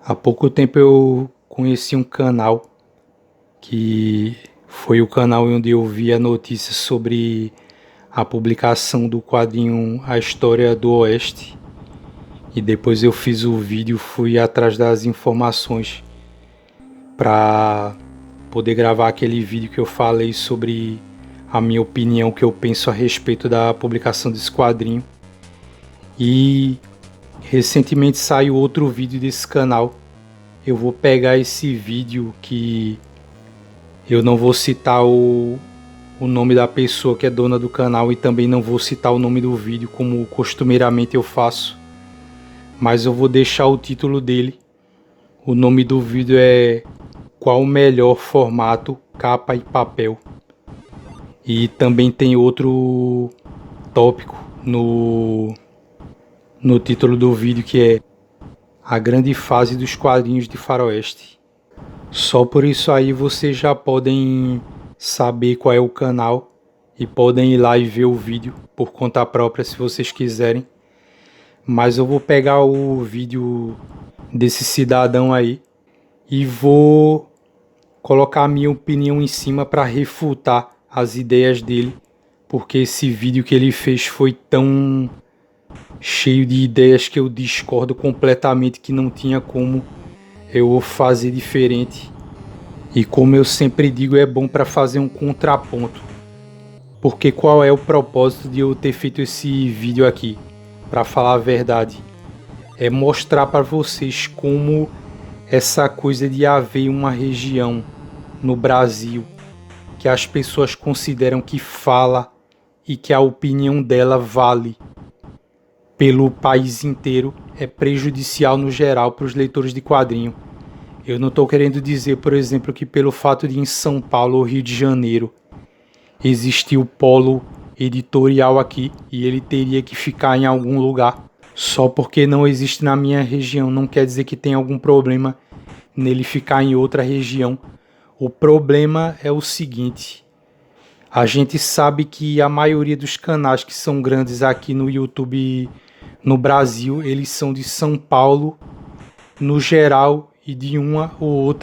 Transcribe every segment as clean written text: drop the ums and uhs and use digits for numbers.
Há pouco tempo eu conheci um canal que foi o canal onde eu vi a notícia sobre a publicação do quadrinho A História do Oeste. E depois eu fiz o vídeo, fui atrás das informações para poder gravar aquele vídeo que eu falei sobre a minha opinião, que eu penso a respeito da publicação desse quadrinho. E recentemente saiu outro vídeo desse canal. Eu vou pegar esse vídeo que eu não vou citar o nome da pessoa que é dona do canal e também não vou citar o nome do vídeo como costumeiramente eu faço, mas eu vou deixar o título dele. O nome do vídeo é Qual o melhor formato, capa e papel. E também tem outro tópico no título do vídeo que é A grande fase dos quadrinhos de faroeste. Só por isso aí vocês já podem saber qual é o canal e podem ir lá e ver o vídeo por conta própria se vocês quiserem. Mas eu vou pegar o vídeo desse cidadão aí e vou colocar a minha opinião em cima para refutar as ideias dele, porque esse vídeo que ele fez foi tão cheio de ideias que eu discordo completamente que não tinha como eu fazer diferente. E como eu sempre digo, é bom para fazer um contraponto. Porque qual é o propósito de eu ter feito esse vídeo aqui? Para falar a verdade, é mostrar para vocês como essa coisa de haver uma região no Brasil que as pessoas consideram que fala e que a opinião dela vale pelo país inteiro é prejudicial no geral para os leitores de quadrinho. Eu não estou querendo dizer, por exemplo, que pelo fato de em São Paulo ou Rio de Janeiro existir o polo editorial aqui e ele teria que ficar em algum lugar. Só porque não existe na minha região não quer dizer que tem algum problema nele ficar em outra região. O problema é o seguinte: a gente sabe que a maioria dos canais que são grandes aqui no YouTube no Brasil, eles são de São Paulo no geral e de um ou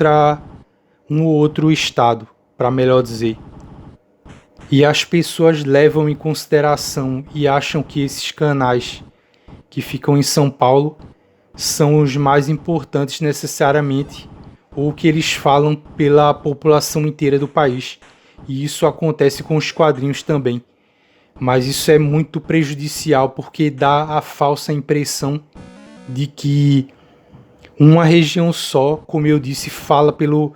outro estado, para melhor dizer. E as pessoas levam em consideração e acham que esses canais que ficam em São Paulo são os mais importantes necessariamente, ou que eles falam pela população inteira do país. E isso acontece com os quadrinhos também. Mas isso é muito prejudicial porque dá a falsa impressão de que uma região só, como eu disse, fala pelo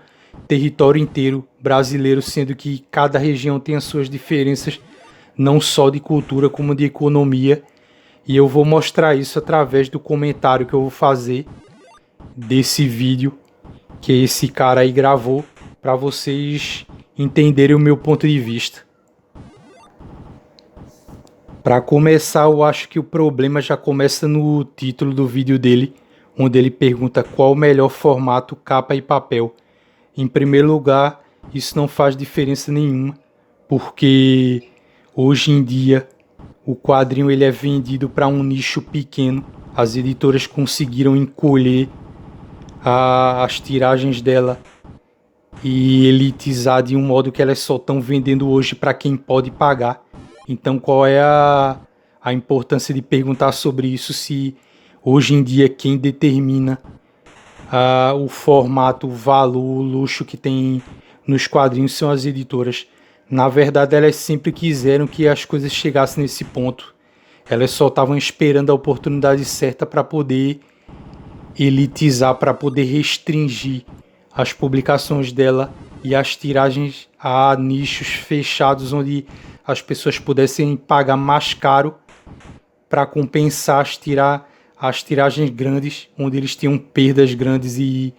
território inteiro brasileiro, sendo que cada região tem as suas diferenças, não só de cultura como de economia. E eu vou mostrar isso através do comentário que eu vou fazer desse vídeo que esse cara aí gravou, para vocês entenderem o meu ponto de vista. Para começar, eu acho que o problema já começa no título do vídeo dele, onde ele pergunta qual o melhor formato, capa e papel. Em primeiro lugar, isso não faz diferença nenhuma, porque hoje em dia o quadrinho ele é vendido para um nicho pequeno. As editoras conseguiram encolher as tiragens dela e elitizar de um modo que elas só estão vendendo hoje para quem pode pagar. Então qual é a importância de perguntar sobre isso, se hoje em dia quem determina o formato, o valor, o luxo que tem nos quadrinhos são as editoras? Na verdade, elas sempre quiseram que as coisas chegassem nesse ponto. Elas só estavam esperando a oportunidade certa para poder elitizar, para poder restringir as publicações dela e as tiragens a nichos fechados onde as pessoas pudessem pagar mais caro para compensar as tiragens grandes, onde eles tinham perdas grandes e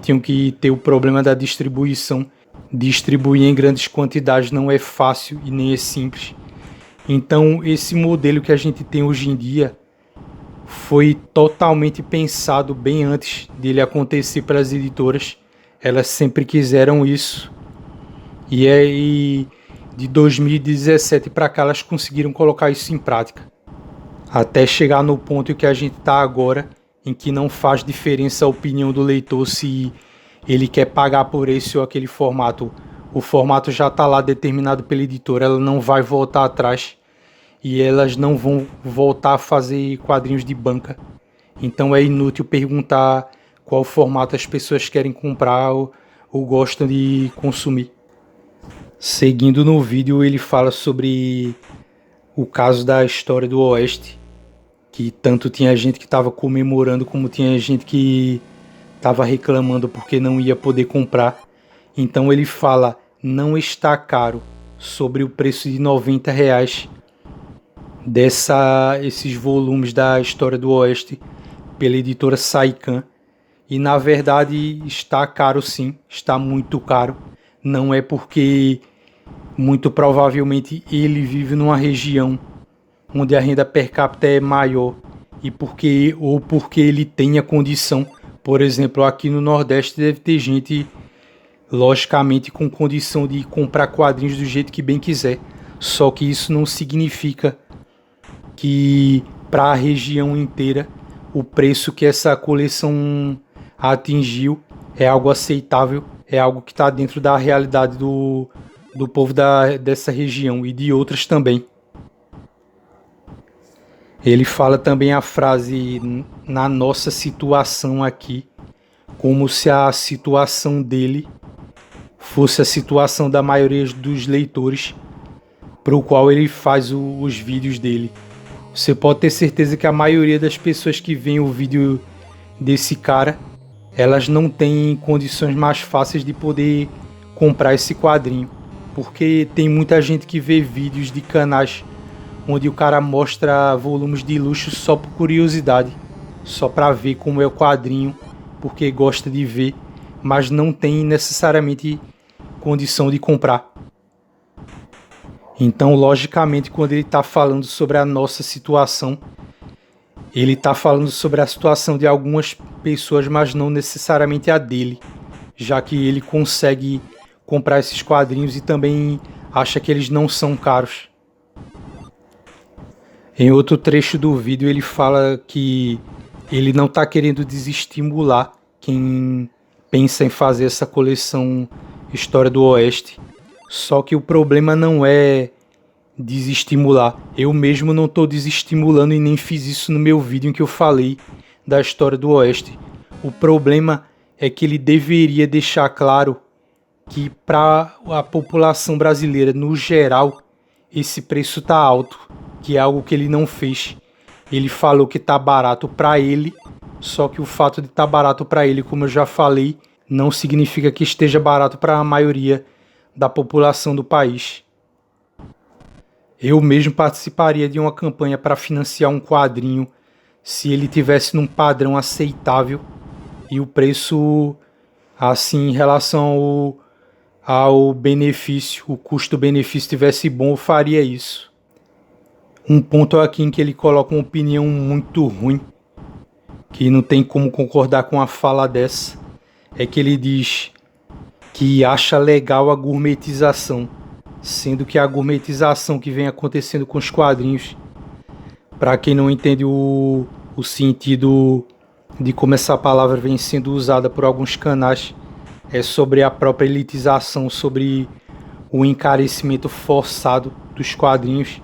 tinham que ter o problema da distribuição. Distribuir em grandes quantidades não é fácil e nem é simples. Então esse modelo que a gente tem hoje em dia foi totalmente pensado bem antes dele acontecer pelas editoras. Elas sempre quiseram isso. E aí de 2017 para cá elas conseguiram colocar isso em prática. Até chegar no ponto em que a gente está agora, em que não faz diferença a opinião do leitor se ele quer pagar por esse ou aquele formato. O formato já está lá determinado pela editora, ela não vai voltar atrás e elas não vão voltar a fazer quadrinhos de banca. Então é inútil perguntar qual formato as pessoas querem comprar ou gostam de consumir. Seguindo no vídeo, ele fala sobre o caso da História do Oeste, que tanto tinha gente que estava comemorando como tinha gente que estava reclamando porque não ia poder comprar. Então ele fala, não está caro, sobre o preço de R$90 esses volumes da História do Oeste pela editora Saikan. E na verdade está caro sim, está muito caro. Não é porque muito provavelmente ele vive numa região onde a renda per capita é maior e porque ele tenha condição. Por exemplo, aqui no Nordeste deve ter gente, logicamente, com condição de comprar quadrinhos do jeito que bem quiser. Só que isso não significa que para a região inteira o preço que essa coleção atingiu é algo aceitável, é algo que está dentro da realidade do povo dessa região e de outras também. Ele fala também a frase na nossa situação aqui, como se a situação dele fosse a situação da maioria dos leitores para o qual ele faz os vídeos dele. Você pode ter certeza que a maioria das pessoas que veem o vídeo desse cara, elas não têm condições mais fáceis de poder comprar esse quadrinho, porque tem muita gente que vê vídeos de canais onde o cara mostra volumes de luxo só por curiosidade, só para ver como é o quadrinho, porque gosta de ver, mas não tem necessariamente condição de comprar. Então, logicamente, quando ele está falando sobre a nossa situação, ele está falando sobre a situação de algumas pessoas, mas não necessariamente a dele, já que ele consegue comprar esses quadrinhos e também acha que eles não são caros. Em outro trecho do vídeo ele fala que ele não está querendo desestimular quem pensa em fazer essa coleção História do Oeste. Só que o problema não é desestimular. Eu mesmo não estou desestimulando e nem fiz isso no meu vídeo em que eu falei da História do Oeste. O problema é que ele deveria deixar claro que para a população brasileira no geral esse preço está alto, que é algo que ele não fez. Ele falou que está barato para ele, só que o fato de estar barato para ele, como eu já falei, não significa que esteja barato para a maioria da população do país. Eu mesmo participaria de uma campanha para financiar um quadrinho se ele tivesse num padrão aceitável e o preço, assim, em relação ao benefício, o custo-benefício tivesse bom, eu faria isso. Um ponto aqui em que ele coloca uma opinião muito ruim, que não tem como concordar com a fala dessa, é que ele diz que acha legal a gourmetização, sendo que a gourmetização que vem acontecendo com os quadrinhos, para quem não entende o sentido de como essa palavra vem sendo usada por alguns canais, é sobre a própria elitização, sobre o encarecimento forçado dos quadrinhos.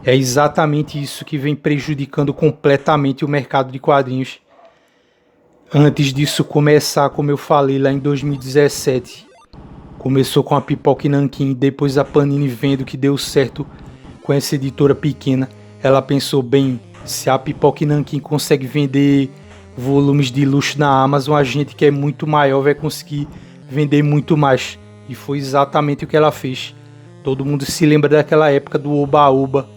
É exatamente isso que vem prejudicando completamente o mercado de quadrinhos. Antes disso começar, como eu falei lá em 2017, começou com a Pipoca e Nanquim, depois a Panini vendo que deu certo com essa editora pequena. Ela pensou, bem, se a Pipoca e Nanquim consegue vender volumes de luxo na Amazon, a gente que é muito maior vai conseguir vender muito mais. E foi exatamente o que ela fez. Todo mundo se lembra daquela época do Oba-Oba,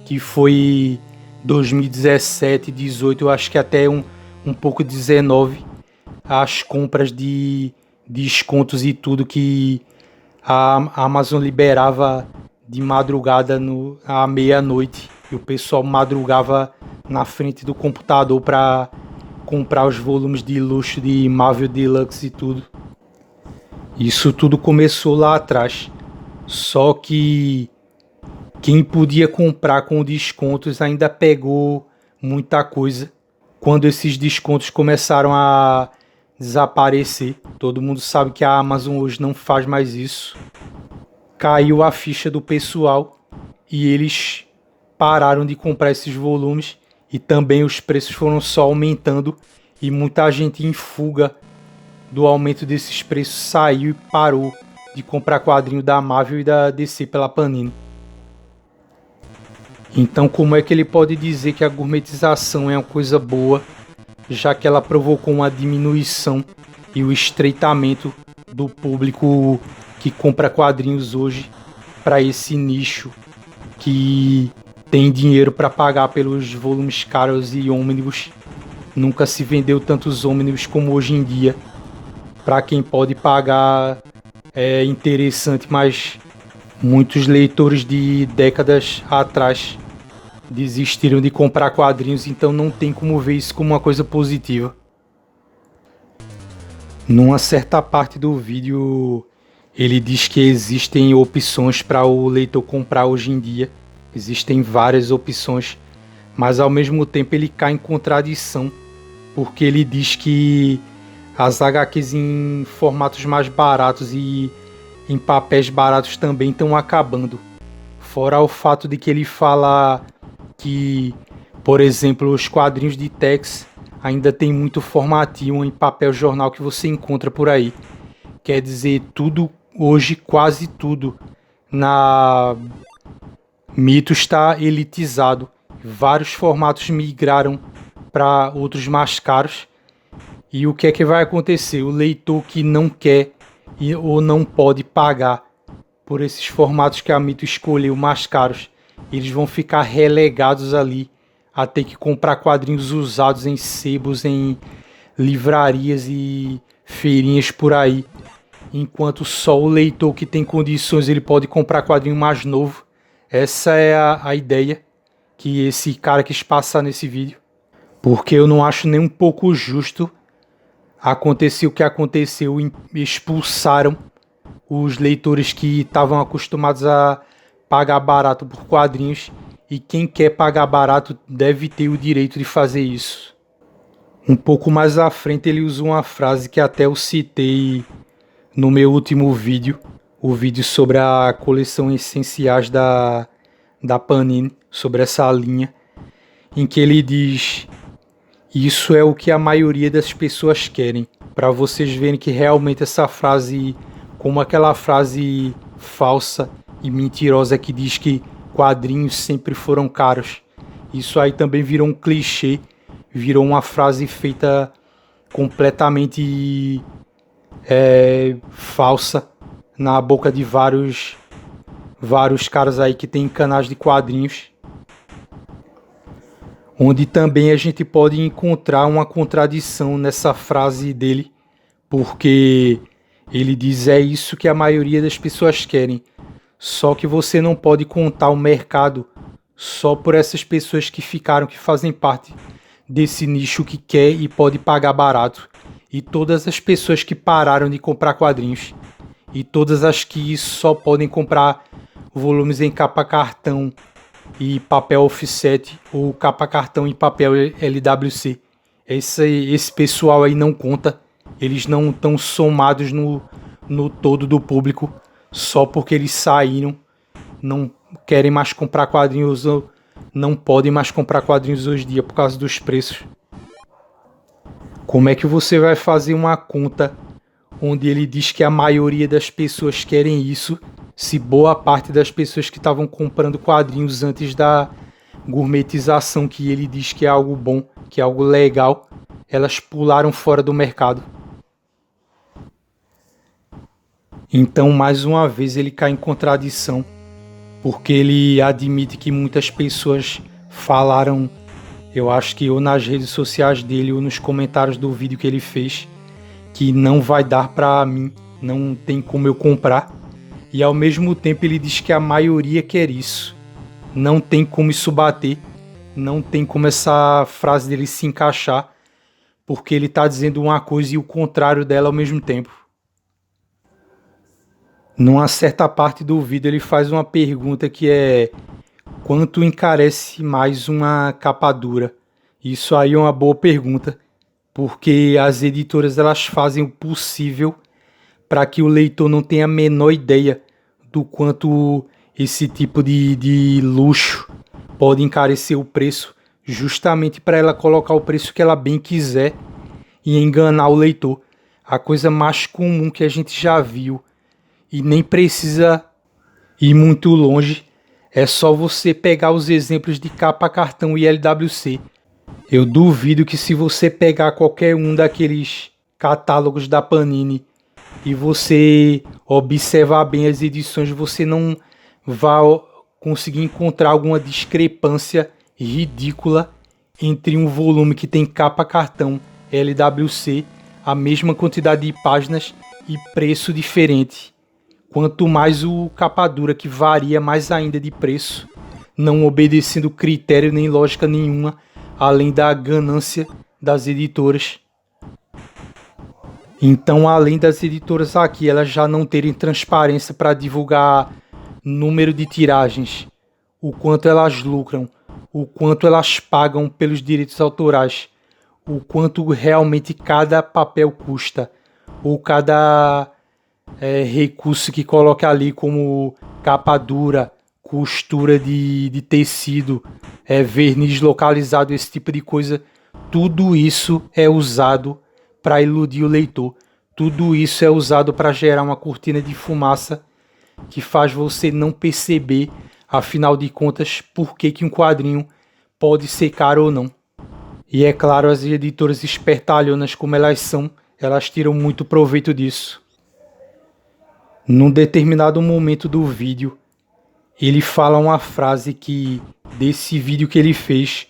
que foi 2017, 18, eu acho que até um pouco 19, as compras de descontos e tudo que a Amazon liberava de madrugada à meia-noite, e o pessoal madrugava na frente do computador para comprar os volumes de luxo de Marvel Deluxe e tudo. Isso tudo começou lá atrás, só que quem podia comprar com descontos ainda pegou muita coisa quando esses descontos começaram a desaparecer, todo mundo sabe que a Amazon hoje não faz mais isso, caiu a ficha do pessoal e eles pararam de comprar esses volumes e também os preços foram só aumentando e muita gente em fuga do aumento desses preços saiu e parou de comprar quadrinho da Marvel e da DC pela Panini. Então, como é que ele pode dizer que a gourmetização é uma coisa boa, já que ela provocou uma diminuição e o estreitamento do público que compra quadrinhos hoje para esse nicho que tem dinheiro para pagar pelos volumes caros e ônibus? Nunca se vendeu tantos ônibus como hoje em dia. Para quem pode pagar é interessante, mas muitos leitores de décadas atrás desistiram de comprar quadrinhos, então não tem como ver isso como uma coisa positiva. Numa certa parte do vídeo, ele diz que existem opções para o leitor comprar hoje em dia. Existem várias opções, mas ao mesmo tempo ele cai em contradição, porque ele diz que as HQs em formatos mais baratos e em papéis baratos também estão acabando. Fora o fato de que ele fala que, por exemplo, os quadrinhos de Tex ainda tem muito formatinho em papel jornal que você encontra por aí. Quer dizer, tudo hoje, quase tudo na Mito está elitizado. Vários formatos migraram para outros mais caros. E o que é que vai acontecer? O leitor que não quer ou não pode pagar por esses formatos que a Mito escolheu mais caros, eles vão ficar relegados ali a ter que comprar quadrinhos usados em sebos, em livrarias e feirinhas por aí, enquanto só o leitor que tem condições ele pode comprar quadrinho mais novo. Essa é a ideia que esse cara quis passar nesse vídeo, porque eu não acho nem um pouco justo acontecer o que aconteceu, expulsaram os leitores que estavam acostumados a pagar barato por quadrinhos, e quem quer pagar barato deve ter o direito de fazer isso. Um pouco mais à frente ele usa uma frase que até eu citei no meu último vídeo, o vídeo sobre a coleção Essenciais da Panini, sobre essa linha, em que ele diz: isso é o que a maioria das pessoas querem. Para vocês verem que realmente essa frase, como aquela frase falsa e mentirosa que diz que quadrinhos sempre foram caros, isso aí também virou um clichê, virou uma frase feita completamente falsa na boca de vários caras aí que tem canais de quadrinhos, onde também a gente pode encontrar uma contradição nessa frase dele, porque ele diz: é isso que a maioria das pessoas querem, só que você não pode contar o mercado só por essas pessoas que ficaram, que fazem parte desse nicho que quer e pode pagar barato, e todas as pessoas que pararam de comprar quadrinhos, e todas as que só podem comprar volumes em capa cartão e papel offset, ou capa cartão e papel LWC. Esse pessoal aí não conta, eles não estão somados no todo do público, só porque eles saíram, não querem mais comprar quadrinhos, não podem mais comprar quadrinhos hoje em dia por causa dos preços. Como é que você vai fazer uma conta onde ele diz que a maioria das pessoas querem isso, se boa parte das pessoas que estavam comprando quadrinhos antes da gourmetização, que ele diz que é algo bom, que é algo legal, elas pularam fora do mercado? Então, mais uma vez, ele cai em contradição, porque ele admite que muitas pessoas falaram, eu acho que ou nas redes sociais dele ou nos comentários do vídeo que ele fez, que não vai dar para mim, não tem como eu comprar. E ao mesmo tempo ele diz que a maioria quer isso. Não tem como isso bater, não tem como essa frase dele se encaixar, porque ele está dizendo uma coisa e o contrário dela ao mesmo tempo. Numa certa parte do vídeo ele faz uma pergunta que é: quanto encarece mais uma capa dura? Isso aí é uma boa pergunta, porque as editoras elas fazem o possível para que o leitor não tenha a menor ideia do quanto esse tipo de luxo pode encarecer o preço, justamente para ela colocar o preço que ela bem quiser e enganar o leitor. A coisa mais comum que a gente já viu, e nem precisa ir muito longe, é só você pegar os exemplos de capa cartão e LWC. Eu duvido que se você pegar qualquer um daqueles catálogos da Panini e você observar bem as edições, você não vai conseguir encontrar alguma discrepância ridícula entre um volume que tem capa cartão LWC, a mesma quantidade de páginas e preço diferente. Quanto mais o capa dura, que varia mais ainda de preço, não obedecendo critério nem lógica nenhuma, além da ganância das editoras. Então, além das editoras aqui, elas já não terem transparência para divulgar número de tiragens, o quanto elas lucram, o quanto elas pagam pelos direitos autorais, o quanto realmente cada papel custa, ou cada recurso que coloca ali, como capa dura, costura de tecido, verniz localizado, esse tipo de coisa, tudo isso é usado para iludir o leitor. Tudo isso é usado para gerar uma cortina de fumaça que faz você não perceber, afinal de contas, por que um quadrinho pode ser caro ou não. E é claro, as editoras espertalhonas como elas são, elas tiram muito proveito disso. Num determinado momento do vídeo, ele fala uma frase que, desse vídeo que ele fez,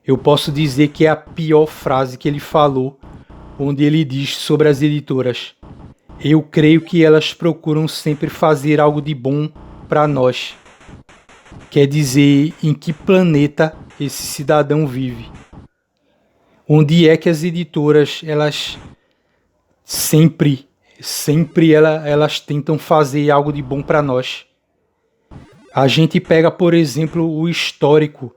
eu posso dizer que é a pior frase que ele falou, onde ele diz sobre as editoras: eu creio que elas procuram sempre fazer algo de bom para nós. Quer dizer, em que planeta esse cidadão vive? Onde é que as editoras, elas sempre elas tentam fazer algo de bom para nós? A gente pega, por exemplo, o histórico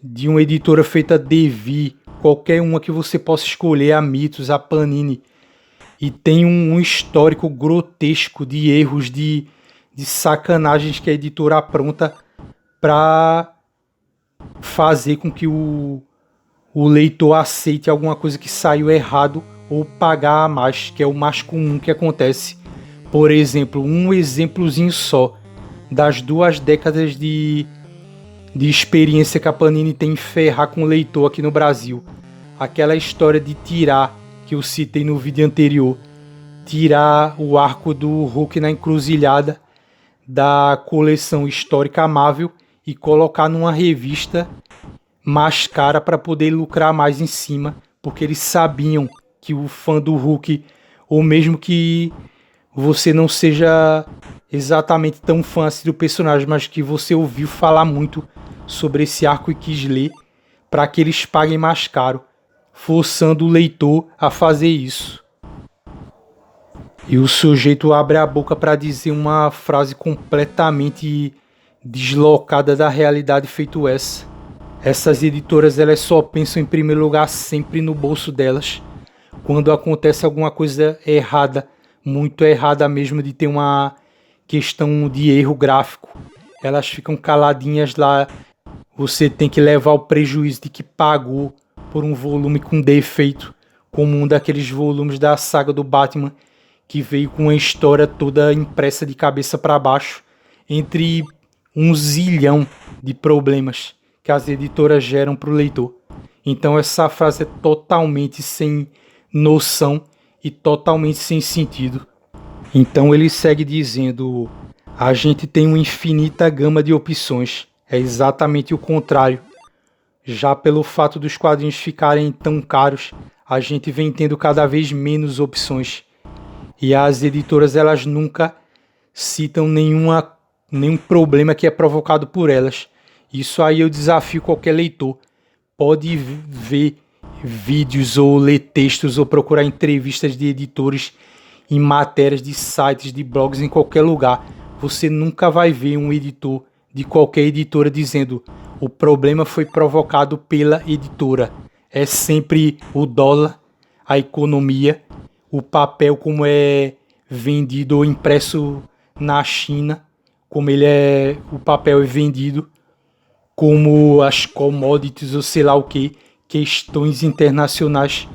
de uma editora feita Devir, qualquer uma que você possa escolher, a Mitos, a Panini, e tem um histórico grotesco de erros, de sacanagens que a editora apronta para fazer com que o leitor aceite alguma coisa que saiu errado ou pagar a mais, que é o mais comum que acontece. Por exemplo, um exemplozinho só das 2 décadas de experiência que a Panini tem em ferrar com o leitor aqui no Brasil. Aquela história de tirar, que eu citei no vídeo anterior, tirar o arco do Hulk na encruzilhada da coleção histórica Marvel e colocar numa revista mais cara para poder lucrar mais em cima, porque eles sabiam que o fã do Hulk, ou mesmo que você não seja exatamente tão fã assim do personagem, mas que você ouviu falar muito sobre esse arco e quis ler, para que eles paguem mais caro, forçando o leitor a fazer isso. E o sujeito abre a boca para dizer uma frase completamente deslocada da realidade feito essa. Essas editoras, elas só pensam em primeiro lugar sempre no bolso delas. Quando acontece alguma coisa errada, muito errada mesmo, de ter uma questão de erro gráfico, elas ficam caladinhas lá. Você tem que levar o prejuízo de que pagou por um volume com defeito, como um daqueles volumes da saga do Batman, que veio com uma história toda impressa de cabeça para baixo, entre um zilhão de problemas que as editoras geram para o leitor. Então essa frase é totalmente sem noção e totalmente sem sentido. Então ele segue dizendo: a gente tem uma infinita gama de opções. É exatamente o contrário. Já pelo fato dos quadrinhos ficarem tão caros, a gente vem tendo cada vez menos opções. E as editoras, elas nunca citam nenhum problema que é provocado por elas. Isso aí eu desafio qualquer leitor. Pode ver vídeos ou ler textos ou procurar entrevistas de editores em matérias de sites, de blogs, em qualquer lugar. Você nunca vai ver um editor de qualquer editora dizendo: o problema foi provocado pela editora. É sempre o dólar, a economia, o papel como é vendido ou impresso na China, como o papel é vendido, como as commodities ou sei lá o que, questões internacionais,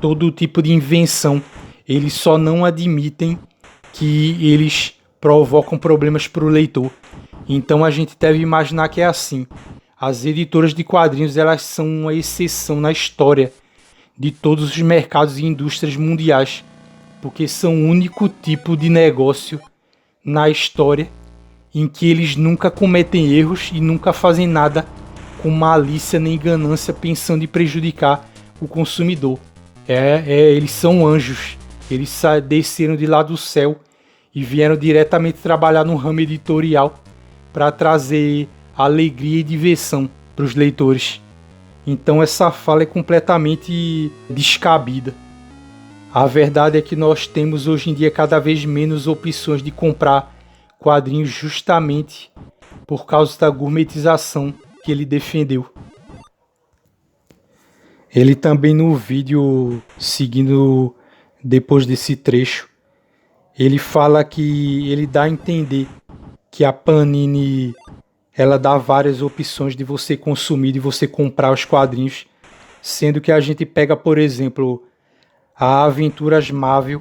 todo tipo de invenção. Eles só não admitem que eles provocam problemas para o leitor. Então a gente deve imaginar que é assim. As editoras de quadrinhos, elas são uma exceção na história de todos os mercados e indústrias mundiais, porque são o único tipo de negócio na história em que eles nunca cometem erros e nunca fazem nada com malícia nem ganância pensando em prejudicar o consumidor. Eles são anjos. Eles desceram de lá do céu e vieram diretamente trabalhar no ramo editorial para trazer alegria e diversão para os leitores. Então essa fala é completamente descabida. A verdade é que nós temos hoje em dia cada vez menos opções de comprar quadrinhos justamente por causa da gourmetização que ele defendeu. Ele também no vídeo, seguindo depois desse trecho, ele fala que ele dá a entender que a Panini ela dá várias opções de você consumir, de você comprar os quadrinhos, sendo que a gente pega, por exemplo, a Aventuras Marvel,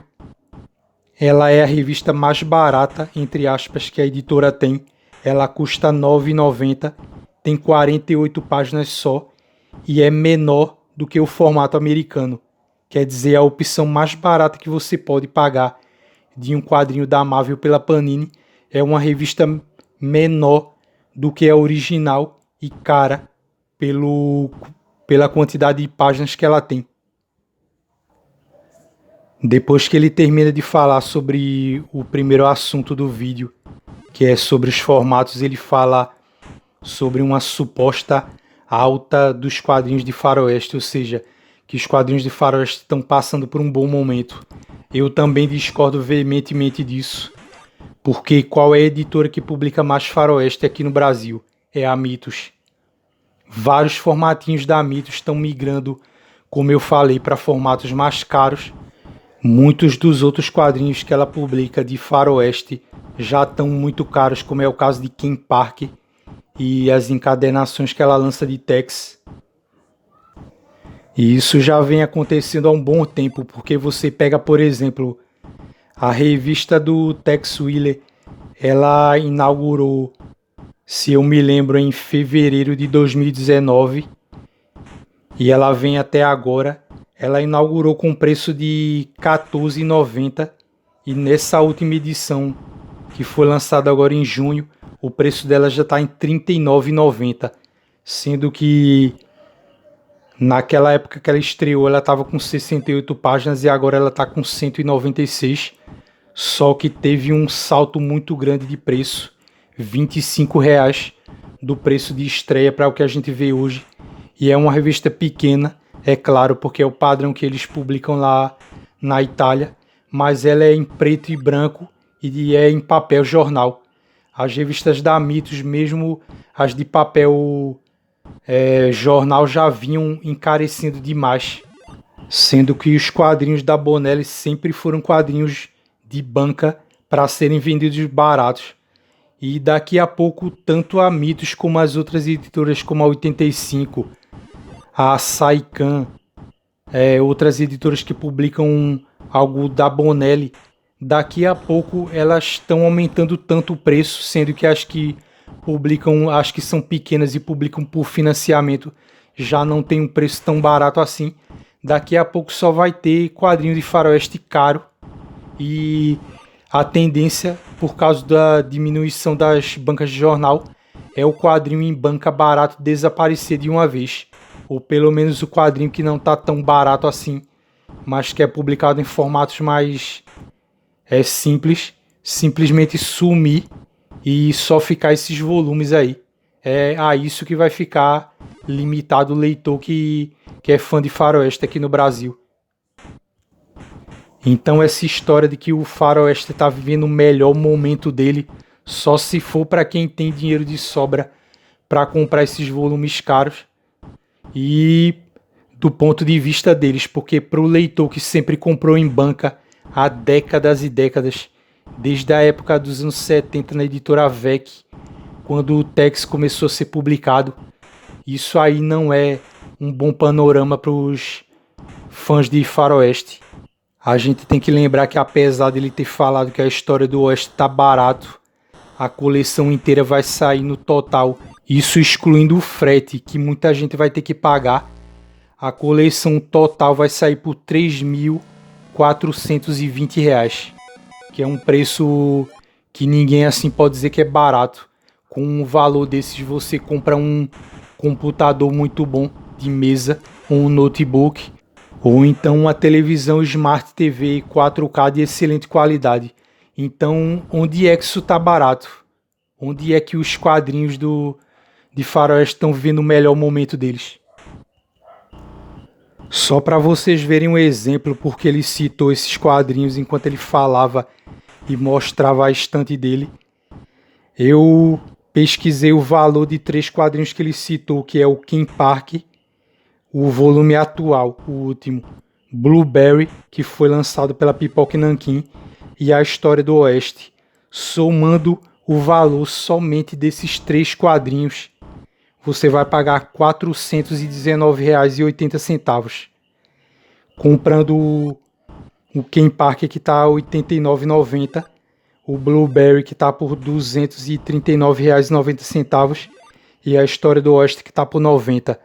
ela é a revista mais barata, entre aspas, que a editora tem. Ela custa R$ 9,90, tem 48 páginas só e é menor do que o formato americano. Quer dizer, a opção mais barata que você pode pagar de um quadrinho da Marvel pela Panini é uma revista menor do que a original e cara pela quantidade de páginas que ela tem. Depois que ele termina de falar sobre o primeiro assunto do vídeo, que é sobre os formatos, ele fala sobre uma suposta alta dos quadrinhos de faroeste, ou seja, que os quadrinhos de faroeste estão passando por um bom momento. Eu também discordo veementemente disso, porque qual é a editora que publica mais faroeste aqui no Brasil? É a Mitos. Vários formatinhos da Mitos estão migrando, como eu falei, para formatos mais caros. Muitos dos outros quadrinhos que ela publica de faroeste já estão muito caros, como é o caso de Ken Park e as encadernações que ela lança de Tex. E isso já vem acontecendo há um bom tempo, porque você pega, por exemplo, a revista do Tex Willer, ela inaugurou, se eu me lembro, em fevereiro de 2019 e ela vem até agora. Ela inaugurou com preço de R$ 14,90 e nessa última edição, que foi lançada agora em junho, o preço dela já está em R$ 39,90, sendo que naquela época que ela estreou, ela estava com 68 páginas e agora ela está com 196, só que teve um salto muito grande de preço, R$ 25,00 do preço de estreia para o que a gente vê hoje. E é uma revista pequena, é claro, porque é o padrão que eles publicam lá na Itália, mas ela é em preto e branco e é em papel jornal. As revistas da Mitos, mesmo as de papel jornal, já vinham encarecendo demais, sendo que os quadrinhos da Bonelli sempre foram quadrinhos de banca para serem vendidos baratos. E daqui a pouco, tanto a Mitos como as outras editoras, como a 85, a Saikan, outras editoras que publicam algo da Bonelli, daqui a pouco elas estão aumentando tanto o preço, sendo que as que publicam, as que são pequenas e publicam por financiamento, já não tem um preço tão barato assim. Daqui a pouco só vai ter quadrinho de faroeste caro e a tendência, por causa da diminuição das bancas de jornal, é o quadrinho em banca barato desaparecer de uma vez. Ou pelo menos o quadrinho que não está tão barato assim, mas que é publicado em formatos mais simples, simplesmente sumir e só ficar esses volumes aí. É a isso que vai ficar limitado o leitor que é fã de faroeste aqui no Brasil. Então essa história de que o faroeste está vivendo o melhor momento dele só se for para quem tem dinheiro de sobra para comprar esses volumes caros. E do ponto de vista deles, porque para o leitor que sempre comprou em banca há décadas e décadas, desde a época dos anos 70 na editora VEC, quando o Tex começou a ser publicado, isso aí não é um bom panorama para os fãs de Faroeste. A gente tem que lembrar que apesar dele ter falado que a história do Oeste tá barato, a coleção inteira vai sair no total, isso excluindo o frete, que muita gente vai ter que pagar. A coleção total vai sair por R$ 3.420, que é um preço que ninguém assim pode dizer que é barato. Com um valor desses você compra um computador muito bom de mesa, um notebook, ou então uma televisão Smart TV 4K de excelente qualidade. Então, onde é que isso tá barato? Onde é que os quadrinhos de Faroeste estão vivendo o melhor momento deles? Só para vocês verem um exemplo, porque ele citou esses quadrinhos enquanto ele falava e mostrava a estante dele. Eu pesquisei o valor de 3 quadrinhos que ele citou, que é o King Park, o volume atual, o último, Blueberry, que foi lançado pela Pipoca Nanquim, e a História do Oeste. Somando o valor somente desses 3 quadrinhos, você vai pagar R$ 419,80. Comprando o Ken Parker, que está R$ 89,90, o Blueberry, que está por R$ 239,90, e a História do Oeste, que está por R$ 90.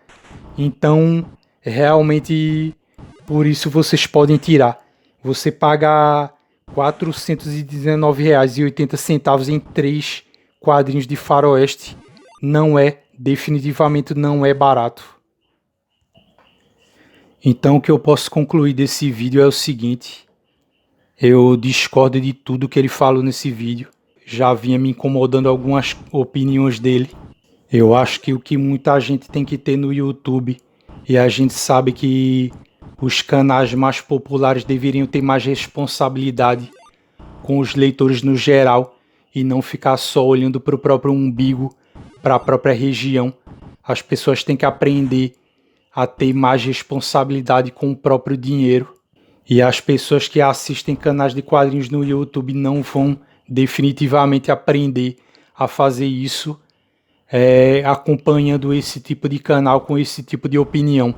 Então, realmente, por isso vocês podem tirar. Você paga R$ 419,80 em 3 quadrinhos de Faroeste definitivamente não é barato. Então o que eu posso concluir desse vídeo é o seguinte: eu discordo de tudo que ele falou nesse vídeo. Já vinha me incomodando algumas opiniões dele. Eu acho que o que muita gente tem que ter no YouTube, e a gente sabe que os canais mais populares deveriam ter mais responsabilidade com os leitores no geral e não ficar só olhando para o próprio umbigo, para a própria região. As pessoas têm que aprender a ter mais responsabilidade com o próprio dinheiro. E as pessoas que assistem canais de quadrinhos no YouTube não vão definitivamente aprender a fazer isso acompanhando esse tipo de canal com esse tipo de opinião.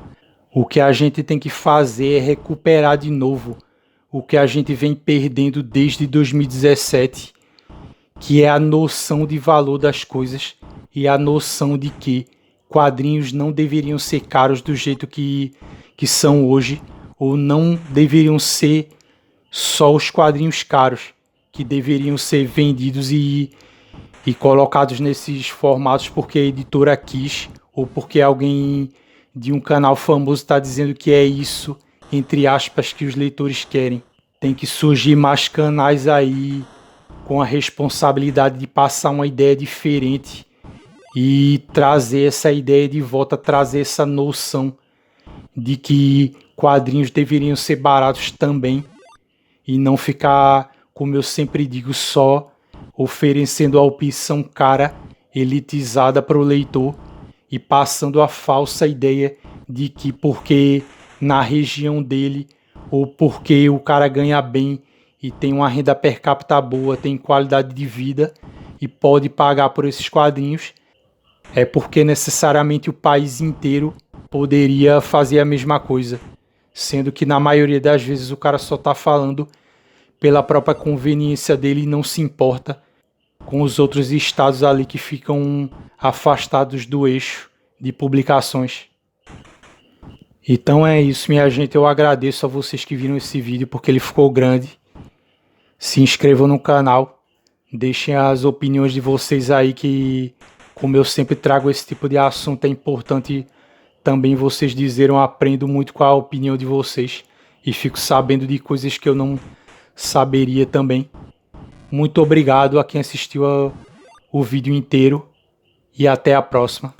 O que a gente tem que fazer é recuperar de novo o que a gente vem perdendo desde 2017, que é a noção de valor das coisas e a noção de que quadrinhos não deveriam ser caros do jeito que são hoje, ou não deveriam ser só os quadrinhos caros que deveriam ser vendidos e colocados nesses formatos porque a editora quis, ou porque alguém de um canal famoso está dizendo que é isso, entre aspas, que os leitores querem. Tem que surgir mais canais aí com a responsabilidade de passar uma ideia diferente e trazer essa ideia de volta, trazer essa noção de que quadrinhos deveriam ser baratos também e não ficar, como eu sempre digo, só oferecendo a opção cara, elitizada para o leitor e passando a falsa ideia de que porque na região dele ou porque o cara ganha bem e tem uma renda per capita boa, tem qualidade de vida e pode pagar por esses quadrinhos, é porque necessariamente o país inteiro poderia fazer a mesma coisa, sendo que na maioria das vezes o cara só está falando pela própria conveniência dele e não se importa com os outros estados ali que ficam afastados do eixo de publicações. Então é isso, minha gente. Eu agradeço a vocês que viram esse vídeo porque ele ficou grande. Se inscrevam no canal, deixem as opiniões de vocês aí, que como eu sempre trago esse tipo de assunto, é importante também vocês dizerem. Eu aprendo muito com a opinião de vocês e fico sabendo de coisas que eu não saberia também. Muito obrigado a quem assistiu o vídeo inteiro e até a próxima.